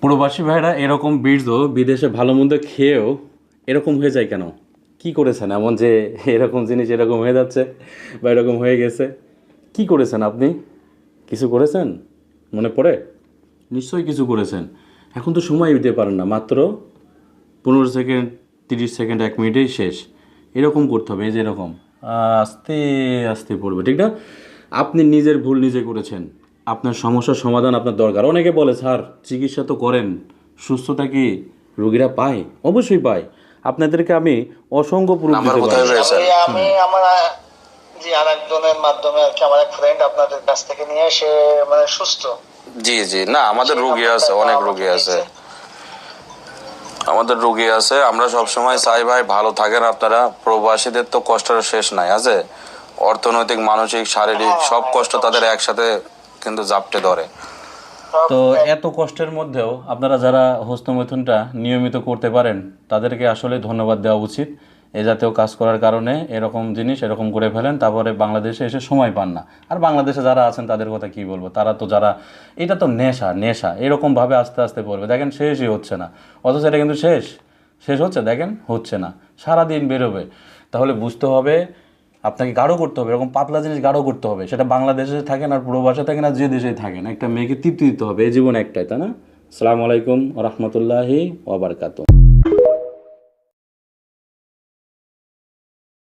প্রবাসী ভাইরা এরকম বীর্য বিদেশে ভালো মন্দ খেয়েও এরকম হয়ে যায় কেন? কি করেছেন এমন যে এরকম জিনিস এরকম হয়ে যাচ্ছে বা এরকম হয়ে গেছে? কি করেছেন আপনি? কিছু করেছেন? মনে পড়ে? নিশ্চয়ই কিছু করেছেন। এখন তো সময় দিতে পারেন না, মাত্র 15 সেকেন্ড, 30 সেকেন্ড, 1 মিনিটেই শেষ। এরকম করতে হবে, এই যে এরকম আস্তে আস্তে পড়বে, ঠিক না? আপনি নিজের ভুল নিজে করেছেন। আপনার সমস্যার সমাধান আপনার দরকার। অনেকে বলে স্যার চিকিৎসা তো করেন, সুস্থতা কি রোগীরা পায়? অবশ্যই পায়। আপনাদেরকে আমি অসংখ্য প্রুফ দিতে পারবো। আমি আমার জি আরেকজনের মাধ্যমে আর কি আমার এক ফ্রেন্ড আপনাদের কাছ থেকে নিয়ে এসে মানে সুস্থ। জি জি, না আমাদের রোগী আছে, অনেক রোগী আছে, আমাদের রোগী আছে। আমরা সব সময় চাই ভাই ভালো থাকেন আপনারা। প্রবাসীদের তো কষ্টের শেষ নাই আছে, অর্থনৈতিক, মানসিক, শারীরিক সব কষ্ট তাদের একসাথে কিন্তু জাপটে ধরে। তো এত কষ্টের মধ্যেও আপনারা যারা হস্তমৈথুনটা নিয়মিত করতে পারেন তাদেরকে আসলে ধন্যবাদ দেওয়া উচিত। এ জাতীয় কাজ করার কারণে এরকম জিনিস এরকম করে ফেলেন, তারপরে বাংলাদেশে এসে সময় পান না। আর বাংলাদেশে যারা আছেন তাদের কথা কি বলবো, তারা তো যারা, এটা তো নেশা নেশা, এরকমভাবে আস্তে আস্তে পড়বে, দেখেন শেষই হচ্ছে না। অথচ এটা কিন্তু শেষ শেষ হচ্ছে, দেখেন হচ্ছে না, সারাদিন বেরোবে। তাহলে বুঝতে হবে আপনাকে গাঢ় করতে হবে, এরকম পাতলা জিনিস গাঢ় করতে হবে। সেটা বাংলাদেশে থাকেন আর প্রবাসে থাকেন আর যে দেশেই থাকেন, একটা মেয়েকে তৃপ্তি দিতে হবে, এই জীবন একটাই, তাই না? আসসালামু আলাইকুম ওয়া রাহমাতুল্লাহি ওয়া বারাকাতুহু।